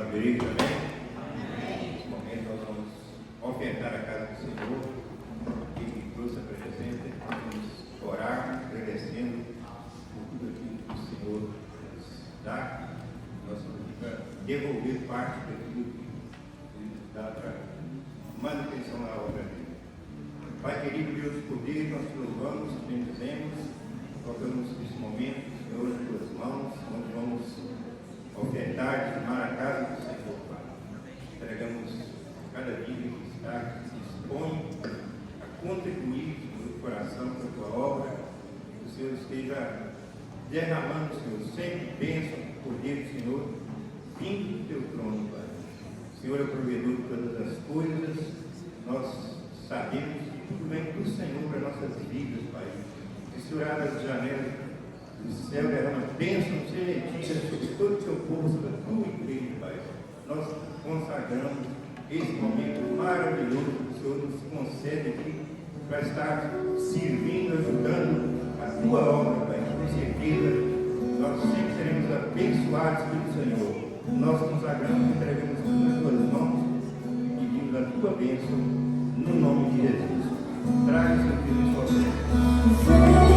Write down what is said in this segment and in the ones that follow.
igreja, amém? Nesse momento nós vamos ofertar a casa do Senhor, que trouxe a presença, vamos orar, agradecendo por tudo aquilo que o Senhor nos dá, nós vamos devolver parte daquilo que Ele nos dá para manutenção da obra dele. Pai querido, Deus por Deus, nós te louvamos, te bendizemos, colocamos nesse momento, Senhor, nas tuas mãos, onde vamos ofertar, dizimar a casa do Senhor, Pai. Entregamos cada vida que está, que se dispõe a contribuir no coração com a tua obra, que o Senhor esteja derramando, Senhor, sempre bênção, poder do Senhor, vindo do teu trono, Pai. O Senhor é o provedor de todas as coisas, nós sabemos que tudo vem do Senhor para nossas vidas, Pai. Que o Senhor abre as janelas do céu, derrama bênção sementícia sobre todo o teu povo, sobre a tua igreja, Pai. Nós consagramos esse momento maravilhoso que o Senhor nos concede aqui para estar servindo, ajudando a tua obra, Pai. Com certeza, nós sempre seremos abençoados pelo Senhor. Nós consagramos, entregamos tudo nas tuas mãos e pedimos a tua bênção no nome de Jesus. Traga seu filho em sua vida.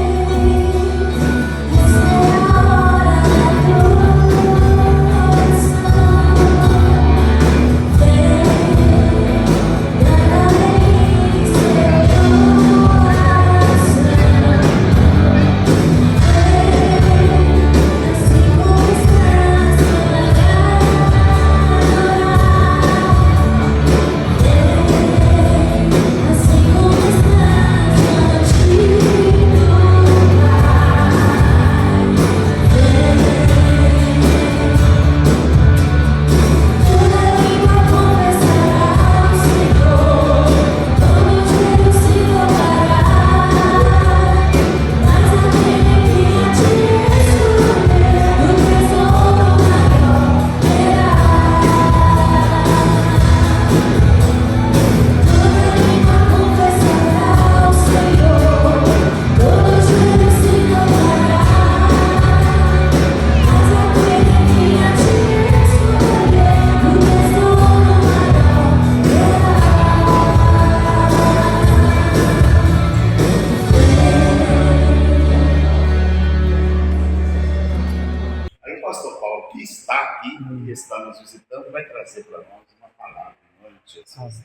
Está nos visitando, vai trazer para nós uma palavra em nome de Jesus.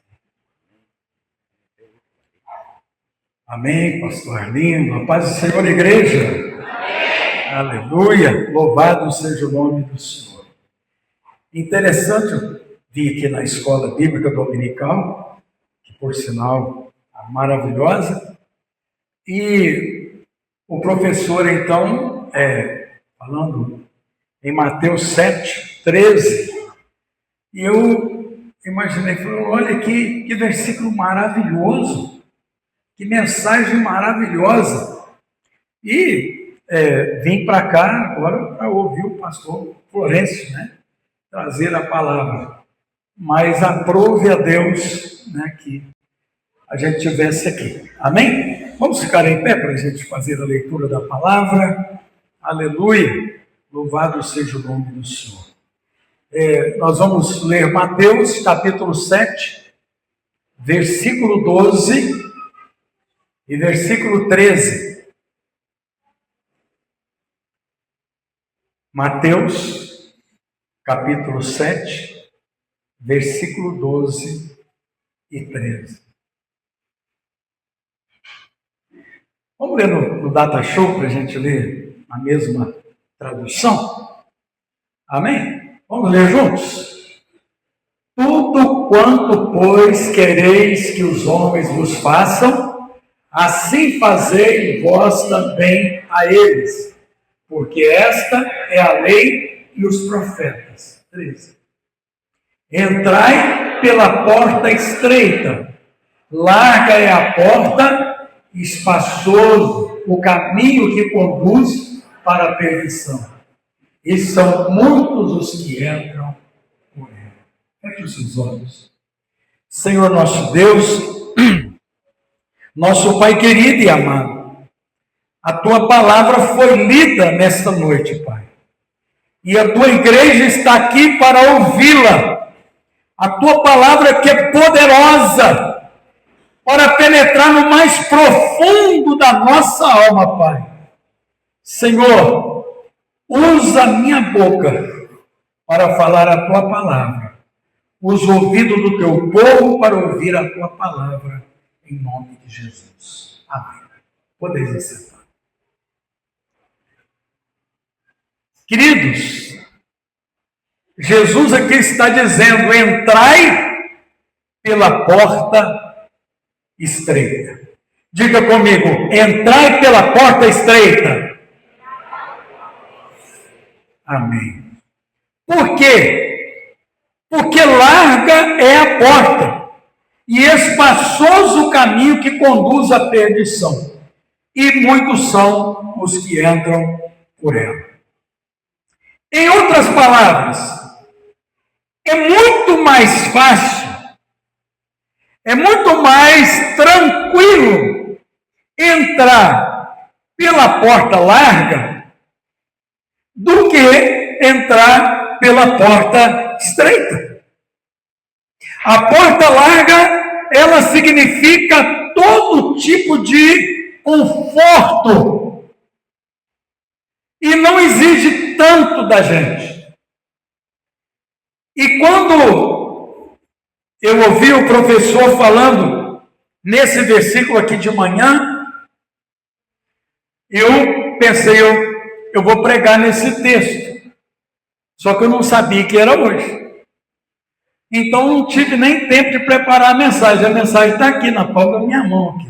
Amém, pastor Arlindo. A paz do Senhor, igreja. Amém. Aleluia. Louvado seja o nome do Senhor. Interessante, eu vim aqui na escola bíblica dominical, que por sinal é maravilhosa, e o professor então, falando em Mateus 7:13, e eu imaginei, falei, olha que versículo maravilhoso, que mensagem maravilhosa, e vim para cá agora para ouvir o pastor Florencio, né, trazer a palavra, mas aprove a Deus, né, que a gente estivesse aqui, amém? Vamos ficar em pé para a gente fazer a leitura da palavra, aleluia. Louvado seja o nome do Senhor. Nós vamos ler Mateus capítulo 7, versículo 12 e versículo 13. Mateus capítulo 7, versículo 12 e 13. Vamos ler no Data Show para a gente ler a mesma tradução? Amém? Vamos ler juntos? Tudo quanto, pois, quereis que os homens vos façam, assim fazei vós também a eles, porque esta é a lei e os profetas. 13. Entrai pela porta estreita, larga é a porta, espaçoso o caminho que conduz para a perdição, e são muitos os que entram por ela. Feche os seus olhos. Senhor nosso Deus, nosso Pai querido e amado, a Tua palavra foi lida nesta noite, Pai, E a tua igreja está aqui para ouvi-la. A tua palavra que é poderosa para penetrar no mais profundo da nossa alma, Pai. Senhor, usa a minha boca para falar a tua palavra. Usa o ouvido do teu povo para ouvir a tua palavra. Em nome de Jesus. Amém. Podeis assentar. Queridos, Jesus aqui está dizendo: entrai pela porta estreita. Diga comigo: entrai pela porta estreita. Amém. Por quê? Porque larga é a porta e espaçoso o caminho que conduz à perdição, e muitos são os que entram por ela. Em outras palavras, é muito mais fácil, é muito mais tranquilo entrar pela porta larga do que entrar pela porta estreita. A porta larga, ela significa todo tipo de conforto e não exige tanto da gente. E quando eu ouvi o professor falando nesse versículo aqui de manhã, eu pensei, eu vou pregar nesse texto. Só que eu não sabia que era hoje. Então não tive nem tempo de preparar a mensagem. A mensagem está aqui na palma da minha mão. Aqui.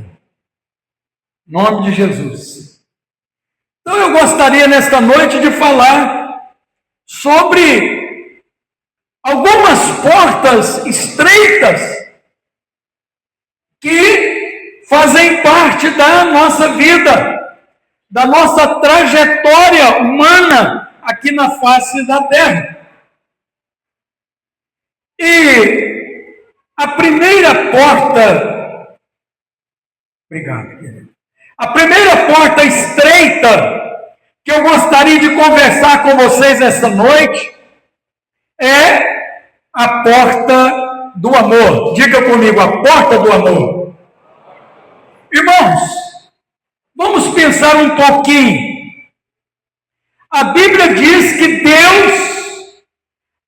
Em nome de Jesus. Então eu gostaria nesta noite de falar sobre algumas portas estreitas que fazem parte da nossa vida, da nossa trajetória humana aqui na face da terra. E a primeira porta, obrigado, querido. A primeira porta estreita que eu gostaria de conversar com vocês essa noite é a porta do amor. Diga comigo, a porta do amor. Irmãos, vamos pensar um pouquinho. A Bíblia diz que Deus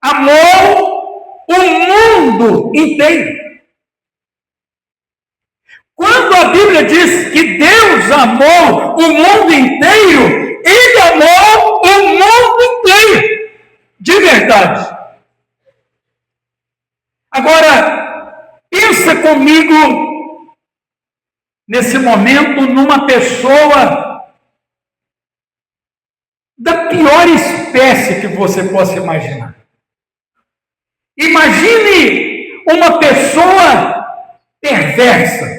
amou o mundo inteiro. Quando a Bíblia diz que Deus amou o mundo inteiro, Ele amou o mundo inteiro, de verdade. Agora, pensa comigo, nesse momento, numa pessoa da pior espécie que você possa imaginar. Imagine uma pessoa perversa.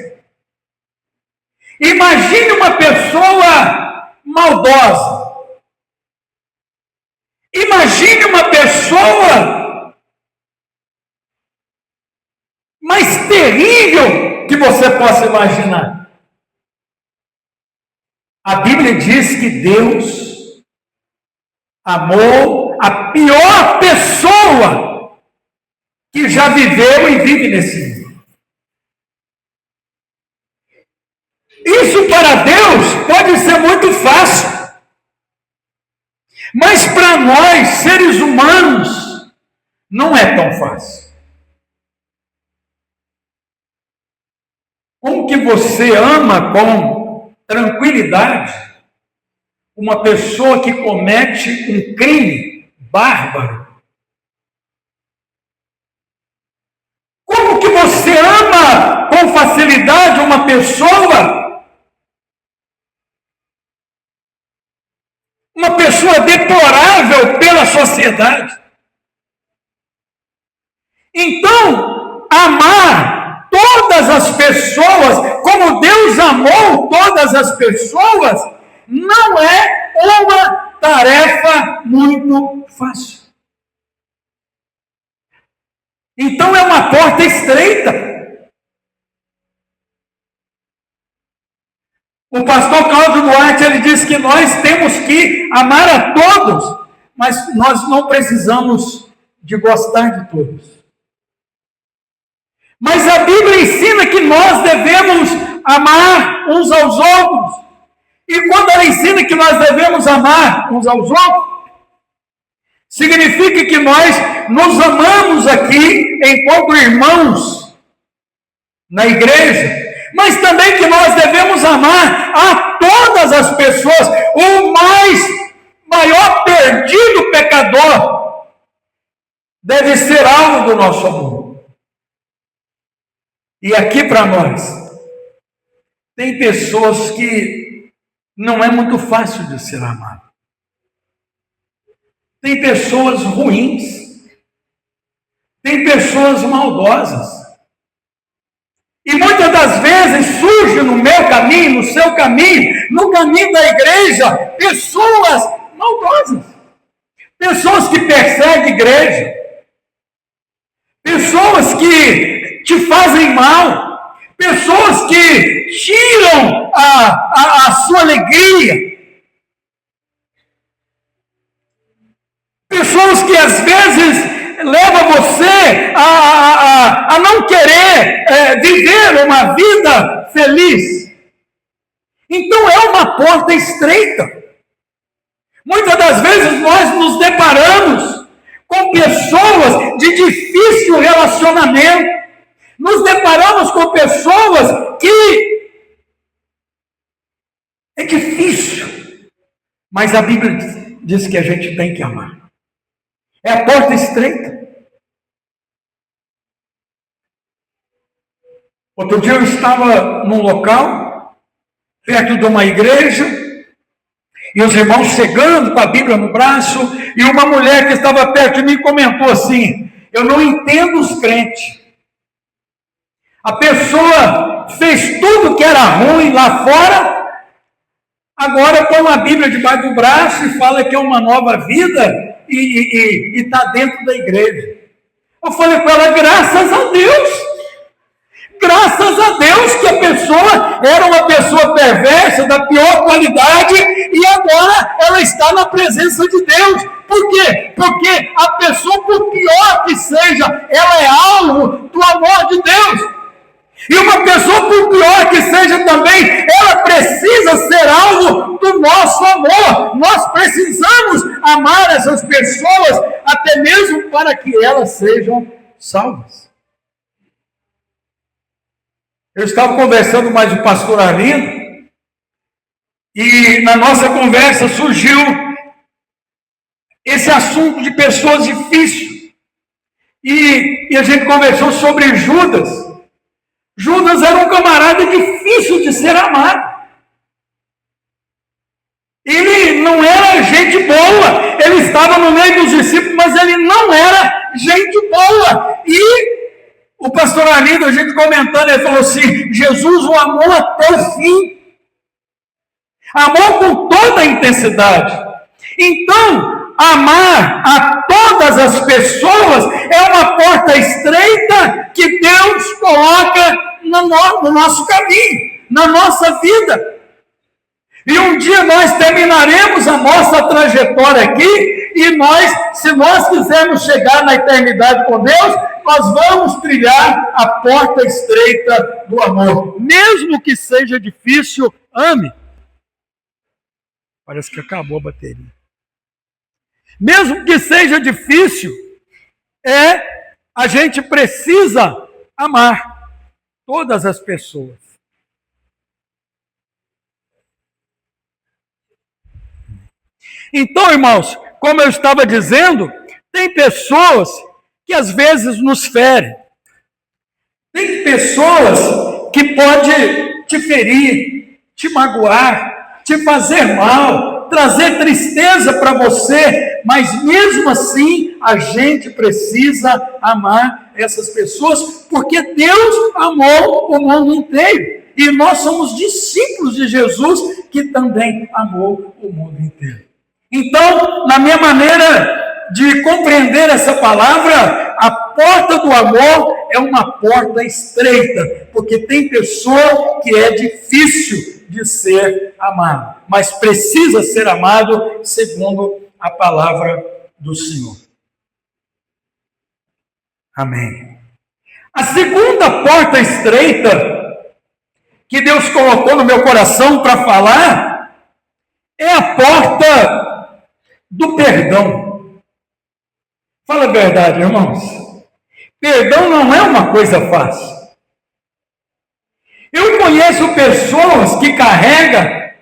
Imagine uma pessoa maldosa. Imagine uma pessoa mais terrível que você possa imaginar. A Bíblia diz que Deus amou a pior pessoa que já viveu e vive nesse mundo. Isso para Deus pode ser muito fácil, mas para nós, seres humanos, não é tão fácil. Como que você ama com tranquilidade uma pessoa que comete um crime bárbaro? Como que você ama com facilidade uma pessoa deplorável pela sociedade? Então, amar todas as pessoas como Deus amou todas as pessoas não é uma tarefa muito fácil. Então é uma porta estreita. O pastor Cláudio Duarte, ele diz que nós temos que amar a todos, mas nós não precisamos de gostar de todos. Mas a Bíblia ensina que nós devemos amar uns aos outros. E quando ela ensina que nós devemos amar uns aos outros, significa que nós nos amamos aqui enquanto irmãos na igreja, mas também que nós devemos amar a todas as pessoas. O maior perdido pecador deve ser alvo do nosso amor. E aqui para nós, tem pessoas que não é muito fácil de ser amado. Tem pessoas ruins. Tem pessoas maldosas. E muitas das vezes surge no meu caminho, no seu caminho, no caminho da igreja, pessoas maldosas. Pessoas que perseguem a igreja. Pessoas que te fazem mal. Pessoas que tiram a sua alegria. Pessoas que às vezes levam você a não querer viver uma vida feliz. Então é uma porta estreita. Muitas das vezes nós nos deparamos com pessoas de difícil relacionamento. Nos deparamos com pessoas que é difícil. Mas a Bíblia diz que a gente tem que amar. É a porta estreita. Outro dia eu estava num local, perto de uma igreja, e os irmãos chegando com a Bíblia no braço, e uma mulher que estava perto de mim comentou assim: eu não entendo os crentes. A pessoa fez tudo que era ruim lá fora, agora põe uma Bíblia debaixo do braço e fala que é uma nova vida, e está dentro da igreja. Eu falei para ela: graças a Deus. Graças a Deus que a pessoa era uma pessoa perversa, da pior qualidade, e agora ela está na presença de Deus. Por quê? Porque a pessoa, por pior que seja, ela é alvo do amor de Deus. E uma pessoa, por pior que seja também, ela precisa ser alvo do nosso amor. Nós precisamos amar essas pessoas, até mesmo para que elas sejam salvas. Eu estava conversando mais com o pastor Arlindo, e na nossa conversa surgiu esse assunto de pessoas difíceis. E a gente conversou sobre Judas. Judas era um camarada difícil de ser amado. Ele não era gente boa. Ele estava no meio dos discípulos, mas ele não era gente boa. E o pastor Arlindo, a gente comentando, ele falou assim: Jesus o amou até o fim. Amou com toda a intensidade. Então, amar a todas as pessoas é uma porta estreita que Deus coloca no nosso caminho, na nossa vida. E um dia nós terminaremos a nossa trajetória aqui, e se nós quisermos chegar na eternidade com Deus, nós vamos trilhar a porta estreita do amor. Mesmo que seja difícil, ame. Parece que acabou a bateria. Mesmo que seja difícil, a gente precisa amar todas as pessoas. Então, irmãos, como eu estava dizendo, tem pessoas que às vezes nos ferem. Tem pessoas que podem te ferir, te magoar, te fazer mal, trazer tristeza para você, mas mesmo assim a gente precisa amar essas pessoas, porque Deus amou o mundo inteiro. E nós somos discípulos de Jesus, que também amou o mundo inteiro. Então, na minha maneira de compreender essa palavra, a porta do amor é uma porta estreita, porque tem pessoa que é difícil de ser amado, mas precisa ser amado segundo a palavra do Senhor. Amém. A segunda porta estreita que Deus colocou no meu coração para falar é a porta do perdão. Fala a verdade, irmãos. Perdão não é uma coisa fácil. Eu conheço pessoas que carregam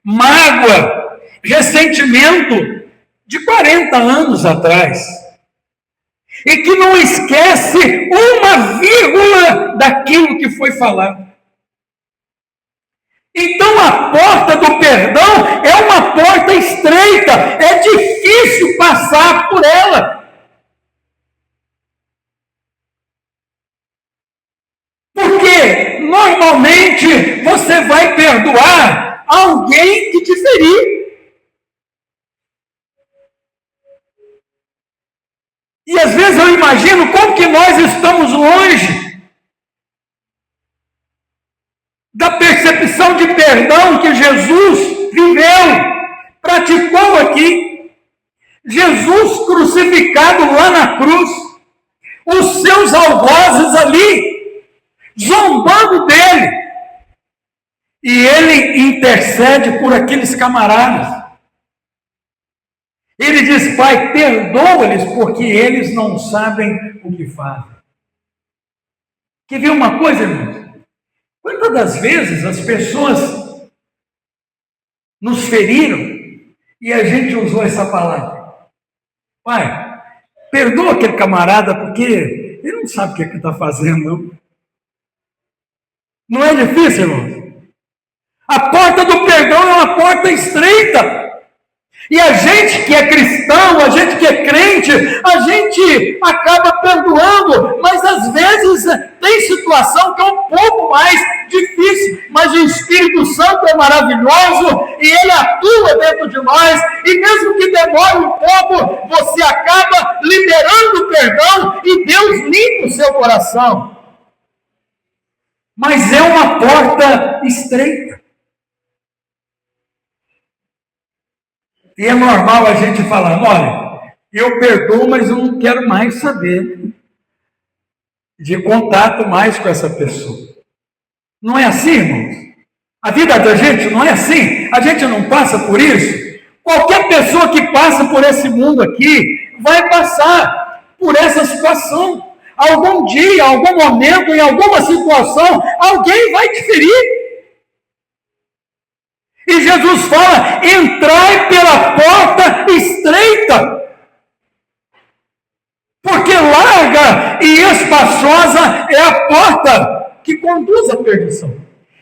mágoa, ressentimento de 40 anos atrás e que não esquece uma vírgula daquilo que foi falado. Então a porta do perdão é uma porta estreita, é difícil passar por ela. Porque normalmente você vai perdoar alguém que te feriu. E às vezes eu imagino como que nós estamos longe da percepção de perdão que Jesus viveu, praticou aqui. Jesus crucificado lá na cruz, os seus algozes ali, zombando dele. E ele intercede por aqueles camaradas. Ele diz: Pai, perdoa-lhes, porque eles não sabem o que fazem. Quer ver uma coisa, irmãos? Quantas das vezes as pessoas nos feriram e a gente usou essa palavra? Pai, perdoa aquele camarada, porque ele não sabe o que está fazendo, não. Não é difícil, irmãos? A porta do perdão é uma porta estreita. E a gente que é cristão, a gente que é crente, a gente acaba perdoando, mas às vezes tem situação que é um pouco mais difícil, mas o Espírito Santo é maravilhoso e ele atua dentro de nós, e mesmo que demore um pouco, você acaba liberando o perdão e Deus limpa o seu coração. Mas é uma porta estreita. E é normal a gente falar: olha, eu perdoo, mas eu não quero mais saber de contato mais com essa pessoa. Não é assim, irmãos? A vida da gente não é assim? A gente não passa por isso? Qualquer pessoa que passa por esse mundo aqui vai passar por essa situação. Algum dia, algum momento, em alguma situação, alguém vai te ferir. E Jesus fala: entrai pela porta estreita, porque larga e espaçosa é a porta que conduz à perdição.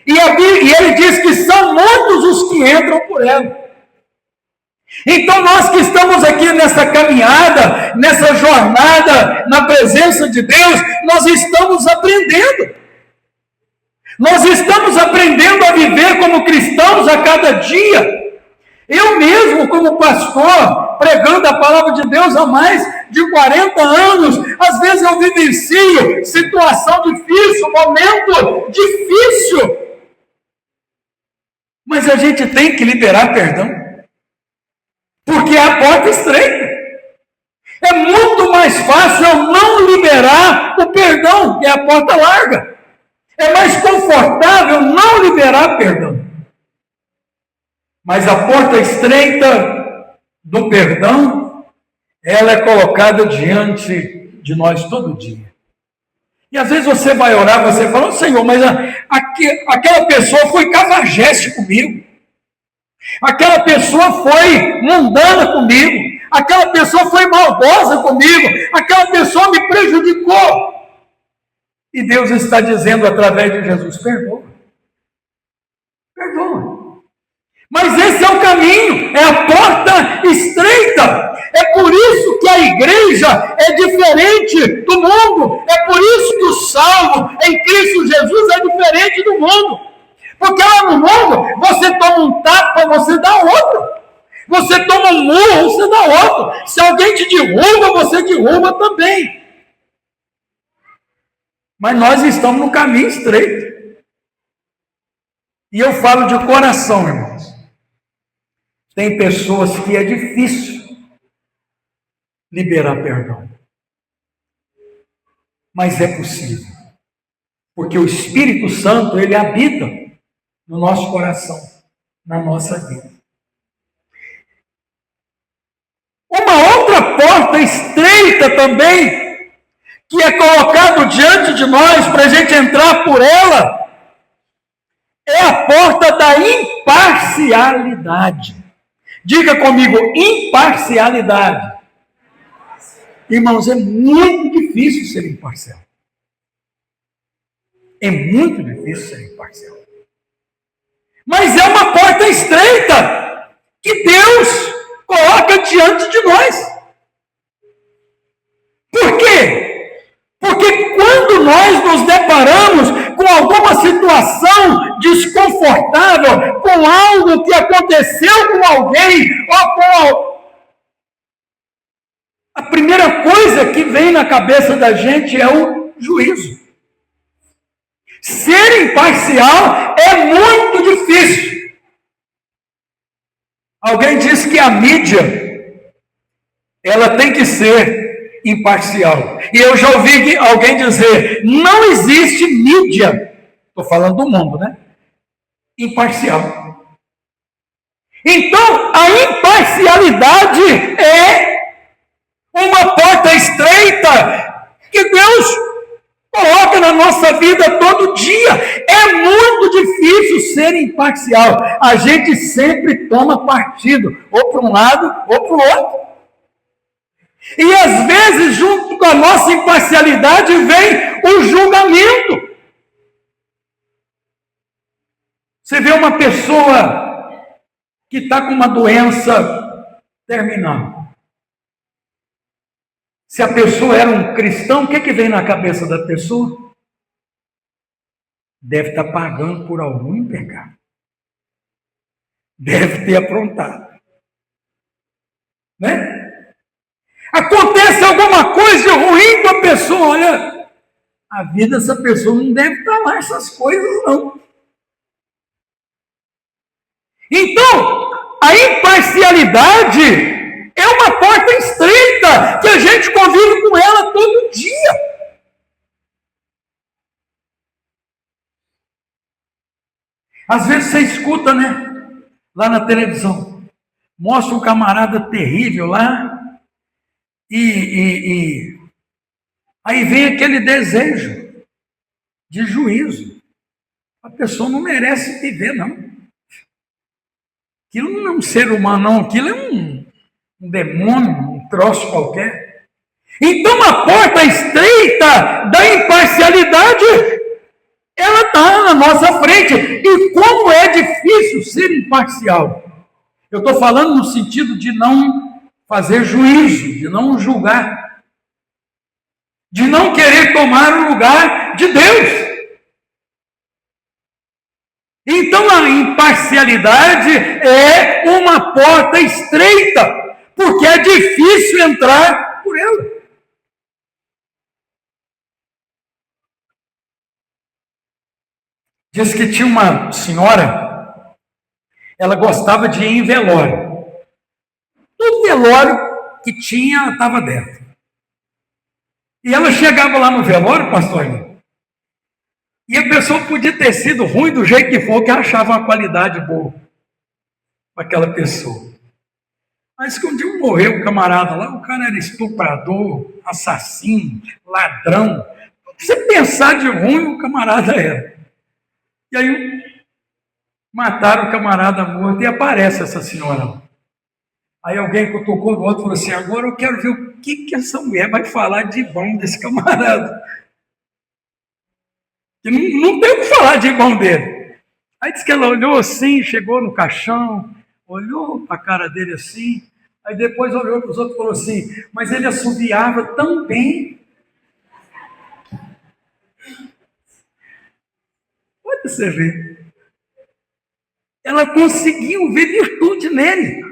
E ele diz que são muitos os que entram por ela. Então nós que estamos aqui nessa caminhada, nessa jornada na presença de Deus, nós estamos aprendendo. Nós estamos aprendendo a viver como cristãos a cada dia. Eu mesmo, como pastor, pregando a palavra de Deus há mais de 40 anos, às vezes eu vivencio situação difícil, momento difícil. Mas a gente tem que liberar perdão, porque é a porta estreita. É muito mais fácil eu não liberar o perdão, que é a porta larga. É mais confortável não liberar perdão. Mas a porta estreita do perdão, ela é colocada diante de nós todo dia. E às vezes você vai orar, você fala: Senhor, mas aquela pessoa foi cafajeste comigo. Aquela pessoa foi mundana comigo. Aquela pessoa foi maldosa comigo. Aquela pessoa me prejudicou. E Deus está dizendo através de Jesus: perdoa. Perdoa. Mas esse é o caminho, é a porta estreita. É por isso que a igreja é diferente do mundo. É por isso que o salvo em Cristo Jesus é diferente do mundo. Porque lá no mundo, você toma um tapa, você dá outro. Você toma um murro, você dá outro. Se alguém te derruba, você derruba também. Mas nós estamos no caminho estreito. E eu falo de coração, irmãos. Tem pessoas que é difícil liberar perdão. Mas é possível. Porque o Espírito Santo, ele habita no nosso coração, na nossa vida. Uma outra porta estreita também, que é colocado diante de nós para a gente entrar por ela, é a porta da imparcialidade. Diga comigo, imparcialidade. Irmãos, é muito difícil ser imparcial. É muito difícil ser imparcial. Mas é uma porta estreita que Deus coloca diante de nós. Por quê? Porque quando nós nos deparamos com alguma situação desconfortável, com algo que aconteceu com alguém, ou com a primeira coisa que vem na cabeça da gente é o juízo. Ser imparcial é muito difícil. Alguém diz que a mídia, ela tem que ser imparcial. E eu já ouvi alguém dizer, não existe mídia, estou falando do mundo, né? Imparcial. Então, a imparcialidade é uma porta estreita que Deus coloca na nossa vida todo dia. É muito difícil ser imparcial. A gente sempre toma partido, ou para um lado, ou para o outro. E às vezes, junto com a nossa imparcialidade, vem o julgamento. Você vê uma pessoa que está com uma doença terminal. Se a pessoa era um cristão, o que vem na cabeça da pessoa? Deve estar pagando por algum pecado. Deve ter aprontado. Né? Acontece alguma coisa ruim com a pessoa, olha, a vida dessa pessoa não deve estar lá essas coisas, não. Então, a imparcialidade é uma porta estreita que a gente convive com ela todo dia. Às vezes você escuta, né? Lá na televisão. Mostra um camarada terrível lá. E aí vem aquele desejo de juízo. A pessoa não merece viver, não. Aquilo não é um ser humano, não. Aquilo é um demônio, um troço qualquer. Então a porta estreita da imparcialidade, ela está na nossa frente. E como é difícil ser imparcial. Eu estou falando no sentido de não fazer juízo, de não julgar, de não querer tomar o lugar de Deus. Então a imparcialidade é uma porta estreita, porque é difícil entrar por ela. Diz que tinha uma senhora, ela gostava de ir em velório. Todo velório que tinha, estava dentro. E ela chegava lá no velório, pastor, e a pessoa podia ter sido ruim do jeito que for, que achava uma qualidade boa para aquela pessoa. Mas quando um dia morreu o camarada lá, o cara era estuprador, assassino, ladrão. Se você pensar de ruim, o camarada era. E aí mataram o camarada morto e aparece essa senhora. Aí alguém cutucou o outro e falou assim, agora eu quero ver o que essa mulher vai falar de bom desse camarada. Que não tem o que falar de bom dele. Aí disse que ela olhou assim, chegou no caixão, olhou para a cara dele assim, aí depois olhou para os outros e falou assim, mas ele assobiava tão bem. Pode você ver. Ela conseguiu ver virtude nele,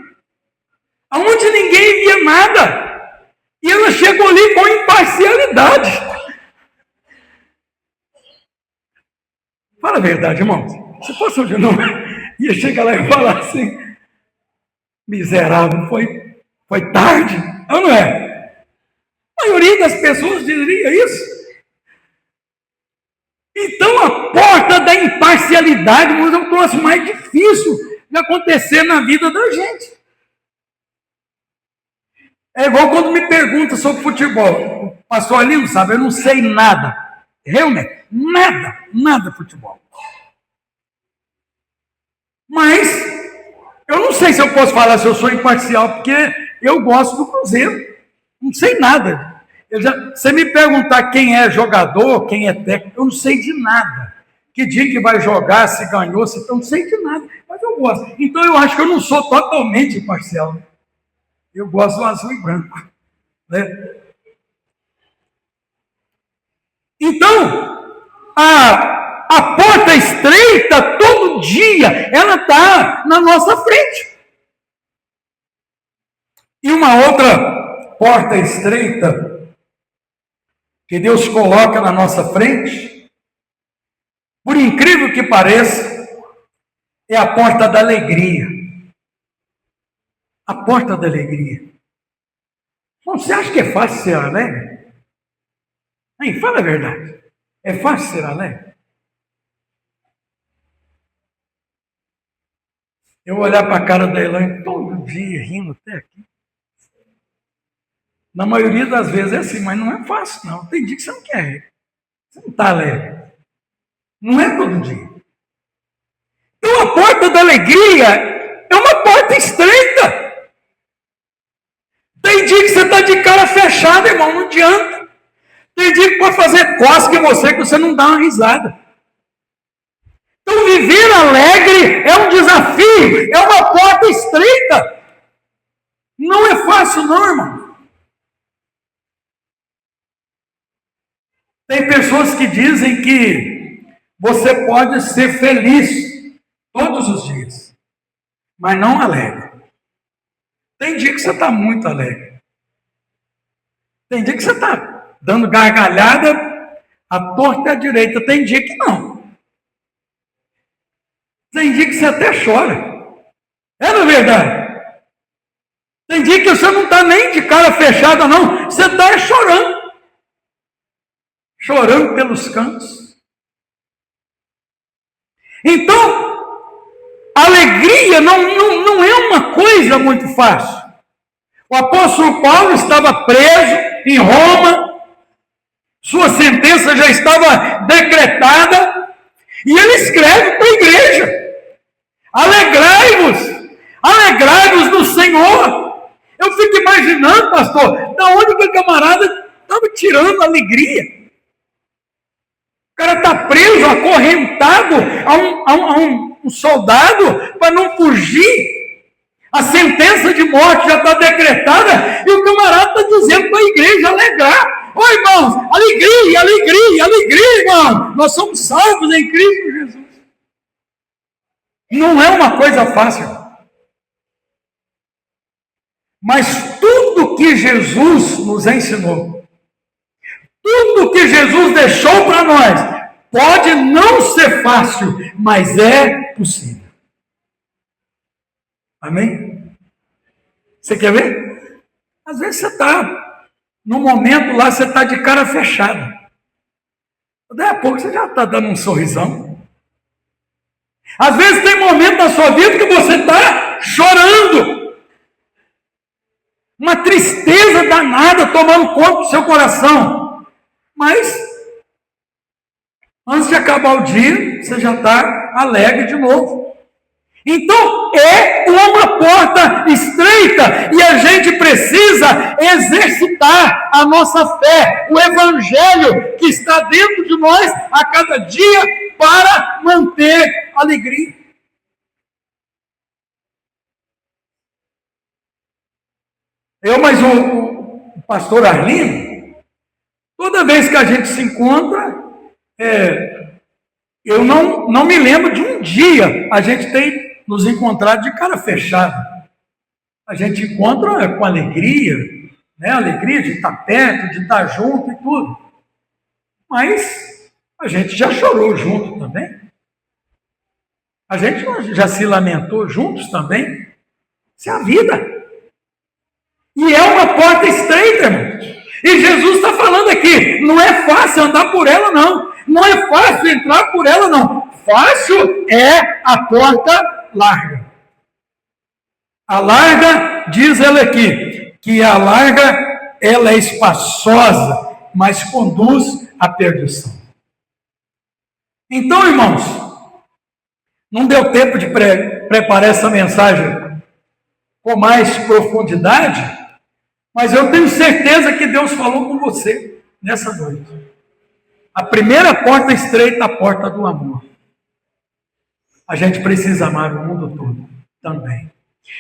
aonde ninguém via nada. E ela chegou ali com imparcialidade. Fala a verdade, irmãos. Se fosse hoje não, ia chegar lá e falar assim, miserável, foi tarde, ou não é? A maioria das pessoas diria isso. Então, a porta da imparcialidade é o troço mais difícil de acontecer na vida da gente. É igual quando me perguntam sobre futebol. O pastor Alino sabe, eu não sei nada. Realmente, nada de futebol. Mas, eu não sei se eu posso falar se eu sou imparcial, porque eu gosto do Cruzeiro. Não sei nada. Você me perguntar quem é jogador, quem é técnico, eu não sei de nada. Que dia que vai jogar, se ganhou, se eu não sei de nada. Mas eu gosto. Então, eu acho que eu não sou totalmente imparcial. Eu gosto do azul e branco. Né? Então, a porta estreita, todo dia, ela está na nossa frente. E uma outra porta estreita que Deus coloca na nossa frente, por incrível que pareça, é a porta da alegria. A porta da alegria. Bom, você acha que é fácil ser alegre? Hein, fala a verdade. É fácil ser alegre? Eu vou olhar para a cara da Elaine todo dia, rindo até aqui. Na maioria das vezes é assim, mas não é fácil, não. Tem dia que você não quer. Você não está alegre. Não é todo dia. Então a porta da alegria é uma porta estreita. Tem dia que você está de cara fechada, irmão, não adianta. Tem dia que pode fazer cosca em você que você não dá uma risada. Então viver alegre é um desafio, é uma porta estreita. Não é fácil não, irmão. Tem pessoas que dizem que você pode ser feliz todos os dias, mas não alegre. Tem dia que você está muito alegre. Tem dia que você está dando gargalhada à torta e à direita. Tem dia que não. Tem dia que você até chora. É na verdade. Tem dia que você não está nem de cara fechada, não. Você está chorando. Chorando pelos cantos. Então, a alegria não é uma coisa muito fácil. O apóstolo Paulo estava preso em Roma, sua sentença já estava decretada, e ele escreve para a igreja: alegrai-vos no Senhor. Eu fico imaginando, pastor, da onde que o camarada estava tirando a alegria? O cara está preso, acorrentado a um soldado para não fugir. A sentença de morte já está decretada e o camarada está dizendo para a igreja alegrar. Ô irmãos, alegria, alegria, alegria, irmão. Nós somos salvos em Cristo Jesus. Não é uma coisa fácil. Mas tudo que Jesus nos ensinou, tudo que Jesus deixou para nós, pode não ser fácil, mas é possível. Amém? Você quer ver? Às vezes você está, no momento lá, você está de cara fechada. Daí a pouco você já está dando um sorrisão. Às vezes tem momento da sua vida que você está chorando. Uma tristeza danada tomando conta do seu coração. Mas, antes de acabar o dia, você já está alegre de novo. Então, é uma porta estreita e a gente precisa exercitar a nossa fé, o evangelho que está dentro de nós a cada dia para manter a alegria. Mas o pastor Arlindo, toda vez que a gente se encontra, eu não me lembro de um dia a gente ter nos encontrado de cara fechada. A gente encontra com alegria, né? Alegria de estar perto, de estar junto e tudo. Mas a gente já chorou junto também. A gente já se lamentou juntos também. Isso é a vida. E é uma porta estreita, irmão. E Jesus está falando aqui, não é fácil andar por ela, não. Não é fácil entrar por ela, não. Fácil é a porta larga. A larga, diz ela aqui, que a larga, ela é espaçosa, mas conduz à perdição. Então, irmãos, não deu tempo de preparar essa mensagem com mais profundidade, mas eu tenho certeza que Deus falou com você nessa noite. A primeira porta estreita, a porta do amor. A gente precisa amar o mundo todo também.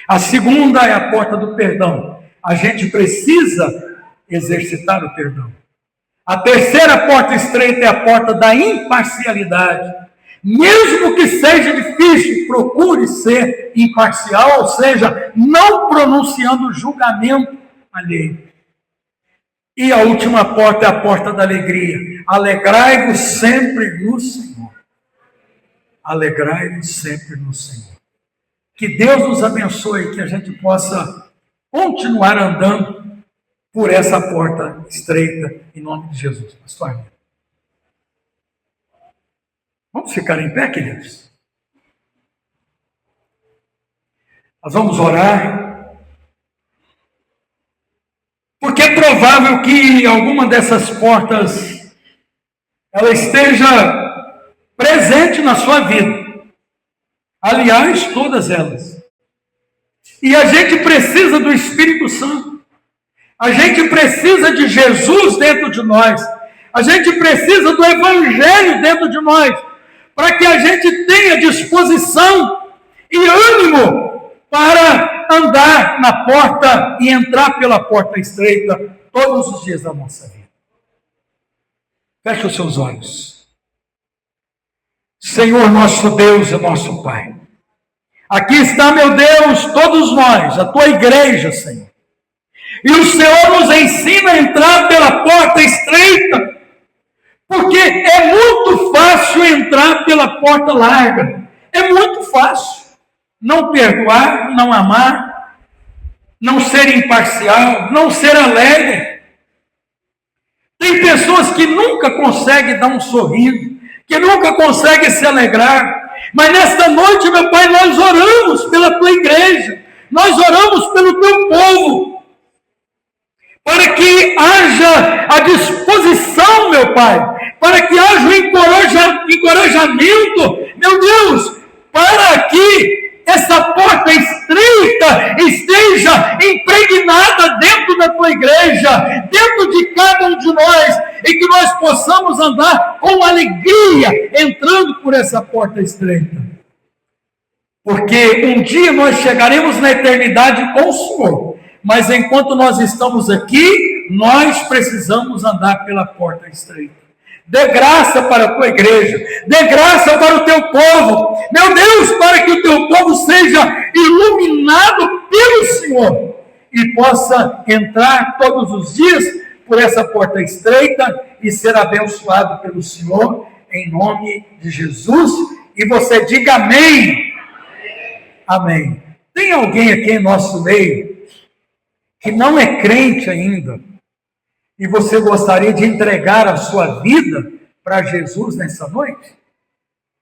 A segunda é a porta do perdão. A gente precisa exercitar o perdão. A terceira porta estreita é a porta da imparcialidade. Mesmo que seja difícil, procure ser imparcial, ou seja, não pronunciando julgamento alheio. E a última porta é a porta da alegria. Alegrai-vos sempre no Senhor. Alegrai-vos sempre no Senhor. Que Deus nos abençoe, que a gente possa continuar andando por essa porta estreita, em nome de Jesus. Pastor, vamos ficar em pé, queridos? Nós vamos orar. Porque é provável que alguma dessas portas ela esteja presente na sua vida. Aliás, todas elas. E a gente precisa do Espírito Santo. A gente precisa de Jesus dentro de nós. A gente precisa do Evangelho dentro de nós. Para que a gente tenha disposição e ânimo para andar na porta e entrar pela porta estreita todos os dias da nossa vida. Feche os seus olhos. Senhor nosso Deus e nosso Pai. Aqui está, meu Deus, todos nós, a tua igreja, Senhor. E o Senhor nos ensina a entrar pela porta estreita, porque é muito fácil entrar pela porta larga. É muito fácil não perdoar, não amar, não ser imparcial, não ser alegre. Tem pessoas que nunca conseguem dar um sorriso, que nunca conseguem se alegrar. Mas nesta noite, meu Pai, nós oramos pela tua igreja, nós oramos pelo teu povo, para que haja a disposição, meu Pai, para que haja o encorajamento, meu Deus, para que essa porta estreita esteja impregnada dentro da tua igreja, dentro de cada um de nós, e que nós possamos andar com alegria entrando por essa porta estreita. Porque um dia nós chegaremos na eternidade com o Senhor, mas enquanto nós estamos aqui, nós precisamos andar pela porta estreita. Dê graça para a tua igreja, dê graça para o teu povo, meu Deus, para que o teu povo seja iluminado pelo Senhor e possa entrar todos os dias por essa porta estreita e ser abençoado pelo Senhor, em nome de Jesus. E você diga amém. Amém. Tem alguém aqui em nosso meio que não é crente ainda, e você gostaria de entregar a sua vida para Jesus nessa noite?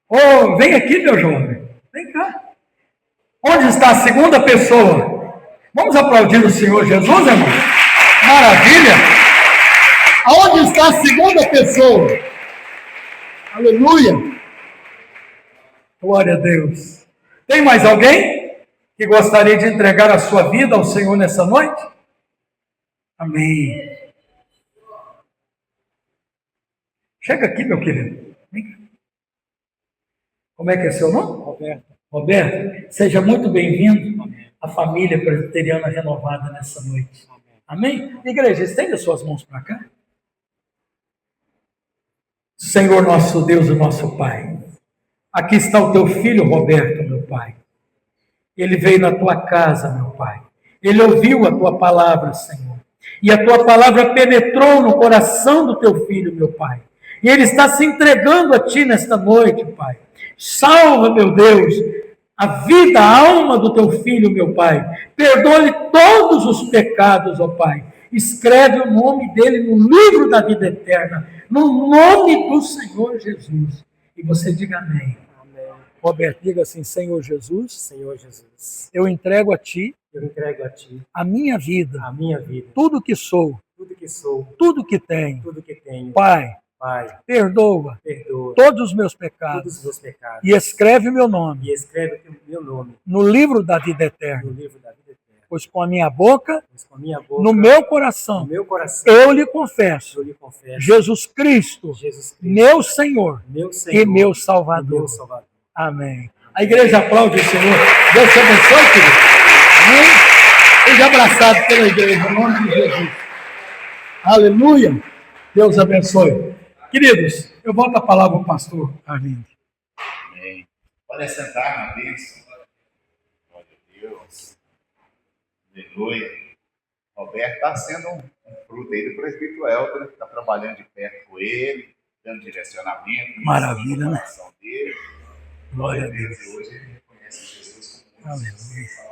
Oh, vem aqui, meu jovem. Vem cá. Onde está a segunda pessoa? Vamos aplaudir o Senhor Jesus, irmão? Maravilha! Aonde está a segunda pessoa? Aleluia! Glória a Deus. Tem mais alguém que gostaria de entregar a sua vida ao Senhor nessa noite? Amém. Chega aqui, meu querido. Vem cá. Como é que é seu nome? Roberto. Roberto, seja muito bem-vindo à família presbiteriana renovada nessa noite. Amém? Igreja, estenda suas mãos para cá. Senhor nosso Deus e nosso Pai, aqui está o teu filho Roberto, meu Pai. Ele veio na tua casa, meu Pai. Ele ouviu a tua palavra, Senhor. E a tua palavra penetrou no coração do teu filho, meu Pai. E ele está se entregando a ti nesta noite, Pai. Salva, meu Deus, a vida, a alma do teu filho, meu Pai. Perdoe todos os pecados, ó Pai. Escreve o nome dele no livro da vida eterna, no nome do Senhor Jesus. E você diga amém. Amém. Roberto, diga assim: Senhor Jesus, Senhor Jesus, eu entrego a Ti eu entrego a Ti a minha vida, a minha vida, tudo que sou, tudo que sou, tudo que tenho. tudo que tenho. Pai, Pai, perdoa perdoa todos os meus todos pecados os meus pecados e escreve o meu nome e escreve o meu nome no livro da vida no eterna. livro da vida eterna. Pois com a minha boca, Pois com a minha boca, no meu no coração, meu coração, eu lhe confesso: eu lhe confesso, Jesus Cristo, Jesus Cristo, meu Senhor meu Senhor e meu e Salvador. meu Salvador. Amém. A igreja aplaude o Senhor. Deus te abençoe, querido. Amém. Seja abraçado pela igreja, em nome de Jesus. Aleluia. Deus abençoe. Queridos, eu volto a palavra ao pastor Arlindo. Amém. Pode sentar na bênção. Glória a Deus. Aleluia. Roberto está sendo um fruto aí do presbítero Helder, que está trabalhando de perto com ele, dando direcionamento. Maravilha, né? Dele. Glória a Deus. E hoje ele reconhece Jesus como Aleluia.